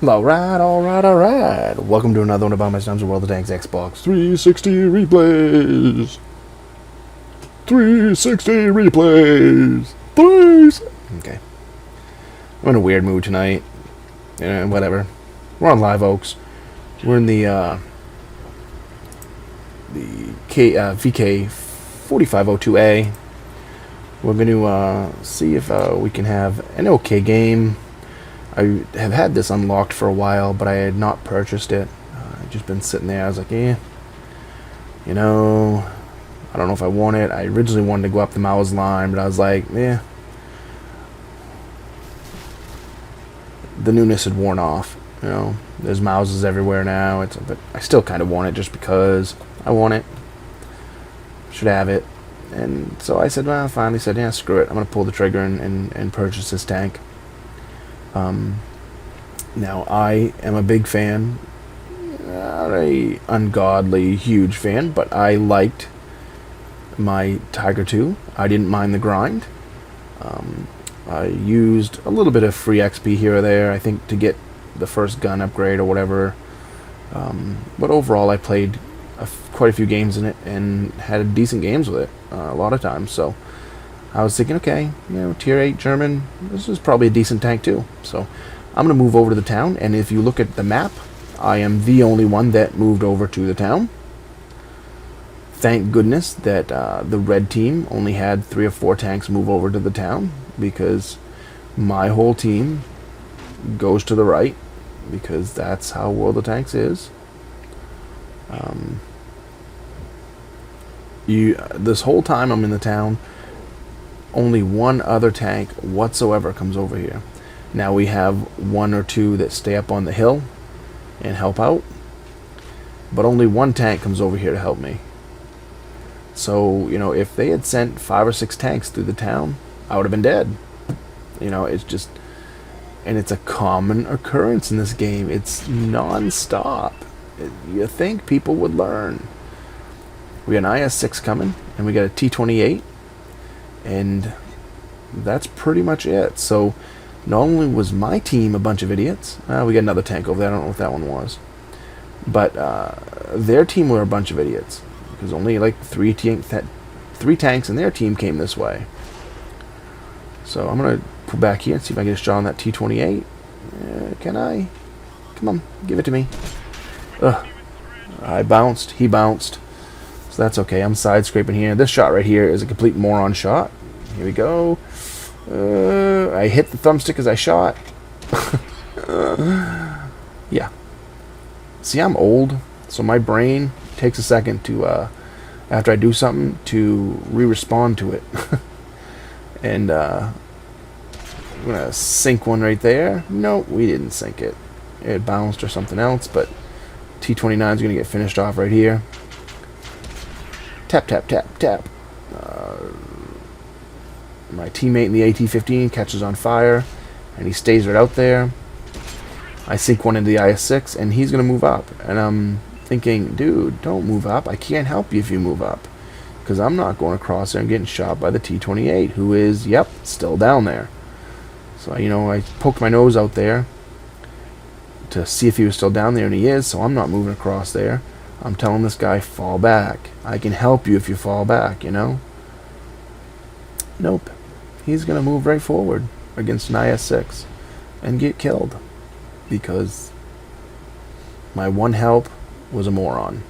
Alright, alright, alright. Welcome to another one of BumpmyStump's World of Tanks Xbox 360 replays. 360 replays. Please. Okay. I'm in a weird mood tonight. Whatever. We're on Live Oaks. We're in the VK 4502A. We're going to see if we can have an okay game. I have had this unlocked for a while, but I had not purchased it. I'd just been sitting there. I was like, I don't know if I want it. I originally wanted to go up the Mauer's line, but I was like, the newness had worn off. There's Mauser's everywhere now. But I still kind of want it just because I want it. Should have it. And so I said, well, I finally said, yeah, screw it. I'm going to pull the trigger and purchase this tank. Now, I am a big fan, not a ungodly huge fan, but I liked my Tiger 2. I didn't mind the grind. I used a little bit of free XP here or there, I think, to get the first gun upgrade or whatever. But overall, I played quite a few games in it and had decent games with it a lot of times. So I was thinking, okay, tier 8 German, this is probably a decent tank too. So I'm going to move over to the town, and if you look at the map, I am the only one that moved over to the town. Thank goodness that the red team only had 3 or 4 tanks move over to the town, because my whole team goes to the right, because that's how World of Tanks is. This whole time I'm in the town, only one other tank whatsoever comes over here. Now we have 1 or 2 that stay up on the hill and help out, but only one tank comes over here to help me. So, if they had sent 5 or 6 tanks through the town, I would have been dead. It's just, and it's a common occurrence in this game. It's non-stop. You think people would learn. We got an IS-6 coming, and we got a T-28, and that's pretty much it. So not only was my team a bunch of idiots, we got another tank over there, I don't know what that one was, but their team were a bunch of idiots, because only like 3 tanks in their team came this way. So I'm going to pull back here and see if I can get a shot on that T-28. Can I? Come on, give it to me. Ugh. I bounced, he bounced. So that's okay. I'm side scraping here. This shot right here is a complete moron shot. Here we go. I hit the thumbstick as I shot. Yeah. See, I'm old, so my brain takes a second to, after I do something, to re-respond to it. And I'm gonna sink one right there. No, we didn't sink it. It bounced or something else, but T-29 is gonna get finished off right here. Tap, tap, tap, tap. My teammate in the AT-15 catches on fire, and he stays right out there. I sink one into the IS-6, and he's going to move up. And I'm thinking, dude, don't move up. I can't help you if you move up, because I'm not going across there and getting shot by the T-28, who is, yep, still down there. So, I poked my nose out there to see if he was still down there, and he is, so I'm not moving across there. I'm telling this guy, fall back. I can help you if you fall back, Nope. He's going to move right forward against an IS-6 and get killed, because my one help was a moron.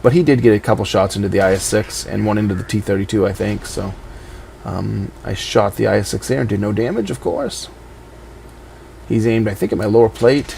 But he did get a couple shots into the IS-6 and one into the T-32, I think, so I shot the IS-6 there and did no damage, of course. He's aimed, I think, at my lower plate.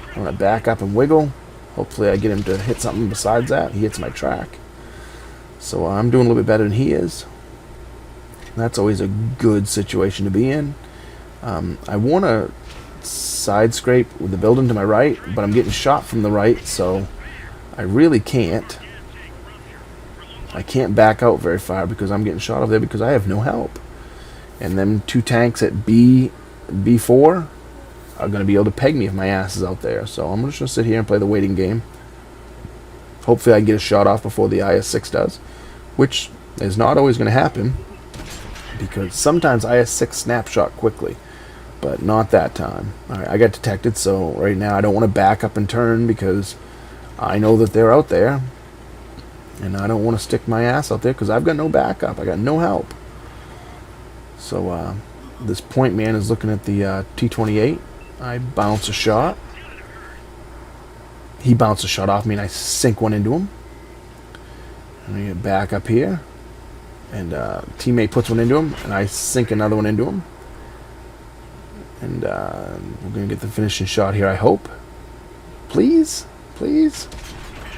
I'm going to back up and wiggle. Hopefully I get him to hit something besides that. He hits my track. So I'm doing a little bit better than he is. That's always a good situation to be in. I want to side scrape with the building to my right, but I'm getting shot from the right, so I really can't. I can't back out very far because I'm getting shot over there because I have no help. And them 2 tanks at B4 are going to be able to peg me if my ass is out there. So I'm just going to sit here and play the waiting game. Hopefully I can get a shot off before the IS-6 does, which is not always going to happen, because sometimes IS-6 snapshot quickly. But not that time. Alright, I got detected, so right now I don't want to back up and turn because I know that they're out there. And I don't want to stick my ass out there because I've got no backup. I got no help. So this point man is looking at the T-28. I bounce a shot. He bounced a shot off me and I sink one into him. And I get back up here. And teammate puts one into him and I sink another one into him. And we're going to get the finishing shot here, I hope. Please? Please?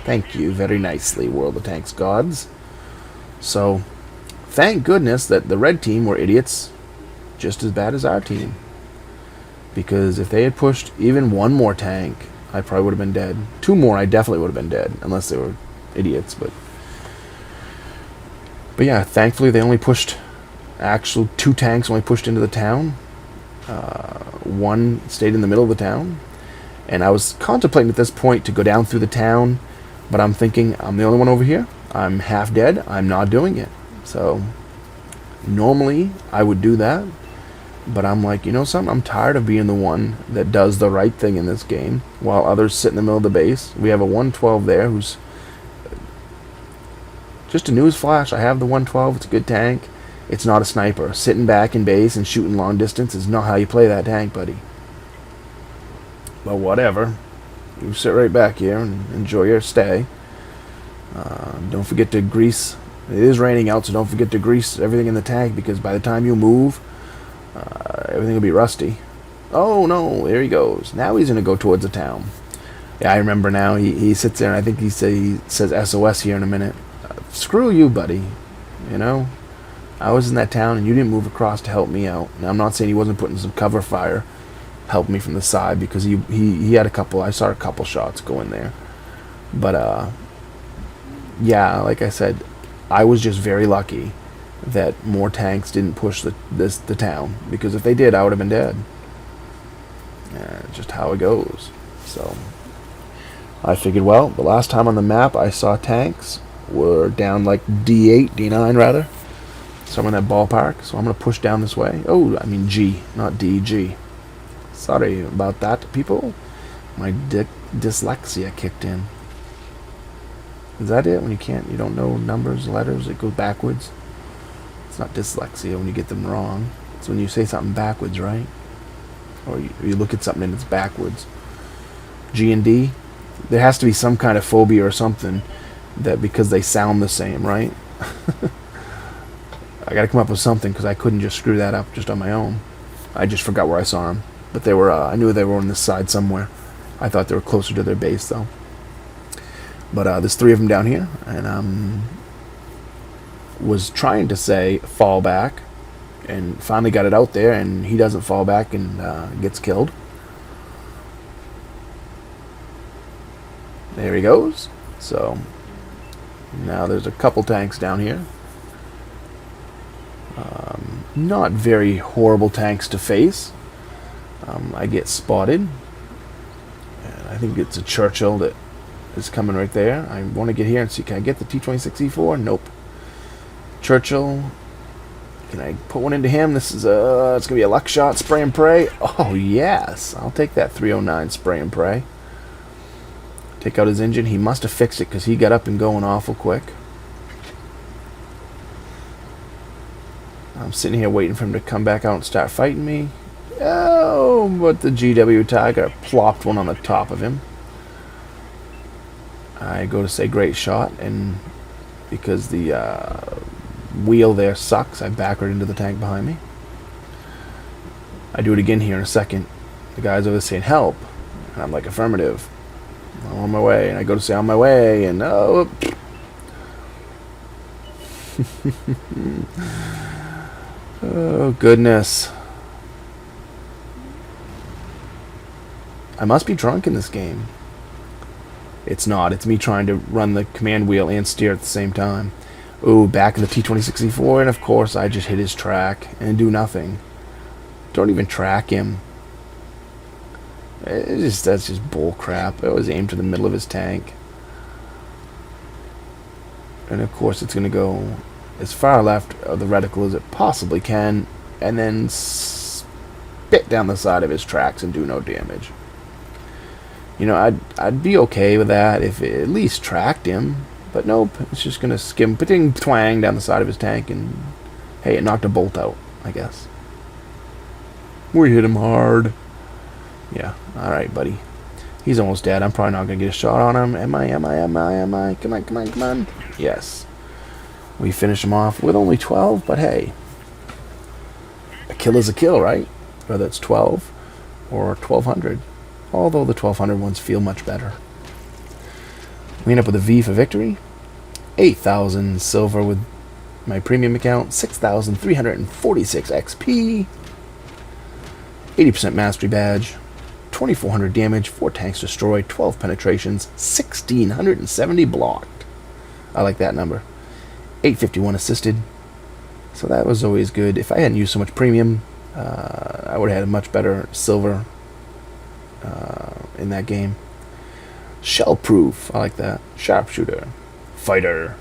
Thank you very nicely, World of Tanks gods. So, thank goodness that the red team were idiots just as bad as our team. Because if they had pushed even one more tank, I probably would have been dead. Two more, I definitely would have been dead. Unless they were idiots, but yeah, thankfully they only pushed... Actually, two tanks only pushed into the town. One stayed in the middle of the town, and I was contemplating at this point to go down through the town, but I'm thinking I'm the only one over here. I'm half dead. I'm not doing it. So normally I would do that, but I'm like, you know something? I'm tired of being the one that does the right thing in this game while others sit in the middle of the base. We have a 112 there who's just a news flash. I have the 112. It's a good tank. It's not a sniper. Sitting back in base and shooting long distance is not how you play that tank, buddy. But whatever. You sit right back here and enjoy your stay. Don't forget to grease. It is raining out, so don't forget to grease everything in the tank, because by the time you move, everything will be rusty. Oh no, there he goes. Now he's going to go towards the town. Yeah, I remember now. He sits there and I think he says SOS here in a minute. Screw you, buddy. You know? I was in that town and you didn't move across to help me out. Now, I'm not saying he wasn't putting some cover fire, help me from the side, because he had a couple. I saw a couple shots go in there. But yeah, like I said, I was just very lucky that more tanks didn't push the town, because if they did, I would have been dead. Just how it goes. So I figured, well, the last time on the map I saw tanks were down like D8, D9 rather. Somewhere in that ballpark, so I'm going to push down this way. Oh, I mean G, not D, G. Sorry about that, people. My dyslexia kicked in. Is that it? When you don't know numbers, letters, it goes backwards? It's not dyslexia when you get them wrong. It's when you say something backwards, right? Or you look at something and it's backwards. G and D? There has to be some kind of phobia or something that because they sound the same, right? I got to come up with something, because I couldn't just screw that up just on my own. I just forgot where I saw them. But they were, I knew they were on this side somewhere. I thought they were closer to their base, though. But there's three of them down here. And was trying to say fall back. And finally got it out there. And he doesn't fall back and gets killed. There he goes. So now there's a couple tanks down here. Not very horrible tanks to face. I get spotted. And I think it's a Churchill that is coming right there. I want to get here and see, can I get the T-26E4? Nope. Churchill. Can I put one into him? This is it's going to be a luck shot, spray and pray. Oh, yes. I'll take that 309 spray and pray. Take out his engine. He must have fixed it, because he got up and going awful quick. I'm sitting here waiting for him to come back out and start fighting me. Oh, but the GW Tiger plopped one on the top of him. I go to say great shot, and because the wheel there sucks, I back right into the tank behind me. I do it again here in a second. The guy's over there saying help, and I'm like, affirmative. I'm on my way, and I go to say on my way, and oh. Oh, goodness. I must be drunk in this game. It's not. It's me trying to run the command wheel and steer at the same time. Ooh, back in the T-26E4, and of course I just hit his track and do nothing. Don't even track him. That's just bull crap. I was aimed to the middle of his tank. And of course it's going to go as far left of the reticle as it possibly can, and then spit down the side of his tracks and do no damage. You know, I'd be okay with that if it at least tracked him. But nope, it's just going to skim, pitting twang down the side of his tank, and hey, it knocked a bolt out, I guess. We hit him hard. Yeah, alright, buddy. He's almost dead. I'm probably not going to get a shot on him. Am I? Come on. Yes. We finish him off with only 12, but hey. A kill is a kill, right? Whether it's 12 or 1,200. Although the 1,200 ones feel much better. We end up with a V for victory. 8,000 silver with my premium account. 6,346 XP. 80% mastery badge. 2,400 damage. 4 tanks destroyed. 12 penetrations. 1,670 blocked. I like that number. 851 assisted. So that was always good. If I hadn't used so much premium, I would have had a much better silver in that game. Shell proof, I like that. Sharpshooter, fighter,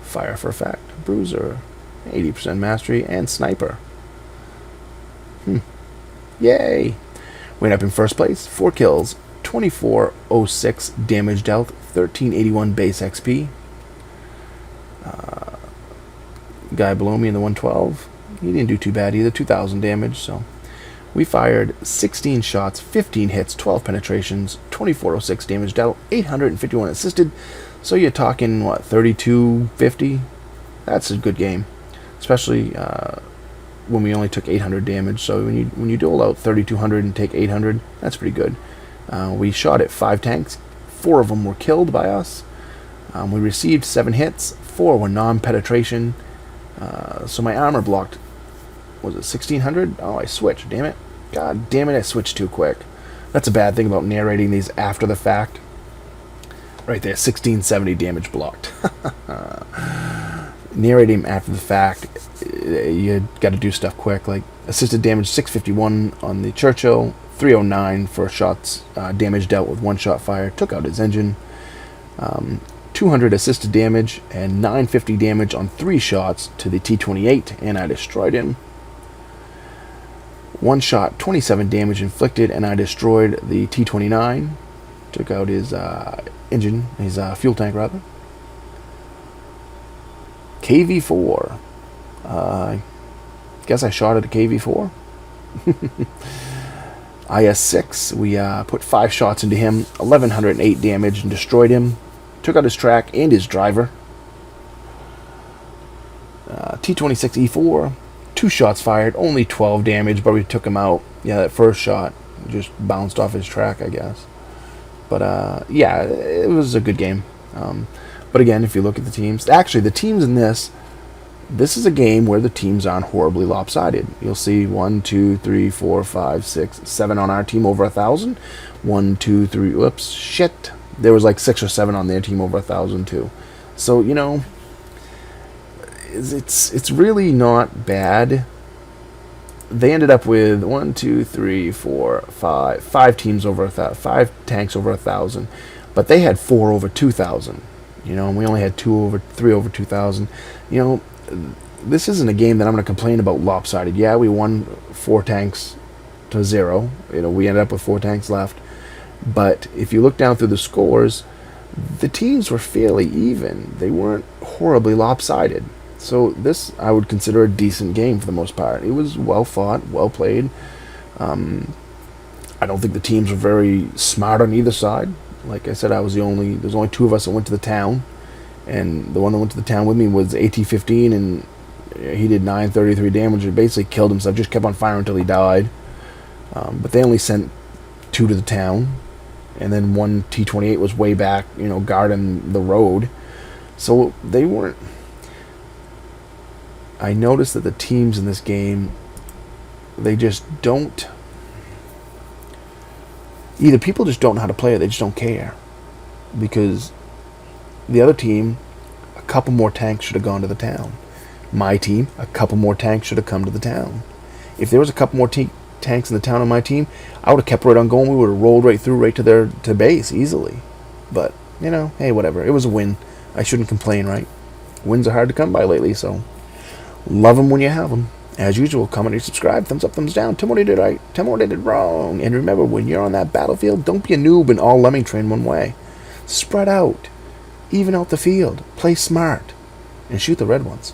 fire for effect, bruiser, 80% mastery, and sniper. Yay! We end up in first place. 4 kills, 2406 damage dealt, 1381 base XP. Guy below me in the 112, he didn't do too bad either. 2,000 damage. So we fired 16 shots, 15 hits, 12 penetrations, 2406 damage dealt, 851 assisted. So you're talking, what, 3250? That's a good game. Especially when we only took 800 damage. So when you dole out 3,200 and take 800, that's pretty good. We shot at 5 tanks. 4 of them were killed by us. We received 7 hits. 4 were non-penetration. So my armor blocked, was it 1,600? Oh, I switched, damn it. God damn it, I switched too quick. That's a bad thing about narrating these after the fact. Right there, 1,670 damage blocked. Narrating after the fact, you got to do stuff quick. Like assisted damage 651 on the Churchill, 309 for shots damage dealt with 1 shot fire, took out his engine. 200 assisted damage and 950 damage on 3 shots to the T-28, and I destroyed him. 1 shot, 27 damage inflicted, and I destroyed the T-29. Took out his engine, his fuel tank rather. KV-4. Guess I shot at a KV-4. IS-6, we put 5 shots into him, 1,108 damage, and destroyed him. Took out his track and his driver. T-26E4, 2 shots fired, only 12 damage, but we took him out. Yeah, that first shot just bounced off his track, I guess. But yeah, it was a good game. But again, if you look at the teams, actually the teams in this is a game where the teams aren't horribly lopsided. You'll see 1, 2, 3, 4, 5, 6, 7 on our team over 1,000. 1, 2, 3, whoops, shit. There was like 6 or 7 on their team over 1,000 too. So, you know, it's really not bad. They ended up with 1, 2, 3, 4, 5 teams over 1,000, 5 tanks over 1,000, but they had 4 over 2,000. You know, and we only had 3 over 2,000. You know, this isn't a game that I'm going to complain about lopsided. Yeah, we won 4 tanks to 0. You know, we ended up with 4 tanks left. But if you look down through the scores, the teams were fairly even. They weren't horribly lopsided. So this, I would consider a decent game for the most part. It was well fought, well played. I don't think the teams were very smart on either side. Like I said, there's only 2 of us that went to the town. And the one that went to the town with me was AT-15, and he did 933 damage and basically killed himself. Just kept on firing until he died. But they only sent 2 to the town. And then 1 T-28 was way back, you know, guarding the road. So they weren't... I noticed that the teams in this game, they just don't... Either people just don't know how to play it, they just don't care. Because the other team, a couple more tanks should have gone to the town. My team, a couple more tanks should have come to the town. If there was a couple more tanks in the town on my team, I would have kept right on going. We would have rolled right through, right to base easily. But, you know, hey, whatever. It was a win. I shouldn't complain, right? Wins are hard to come by lately, so love them when you have them. As usual, comment or subscribe, thumbs up, thumbs down. Tell me what I did right, tell me what I did wrong. And remember, when you're on that battlefield, don't be a noob and all lemming train one way. Spread out. Even out the field. Play smart. And shoot the red ones.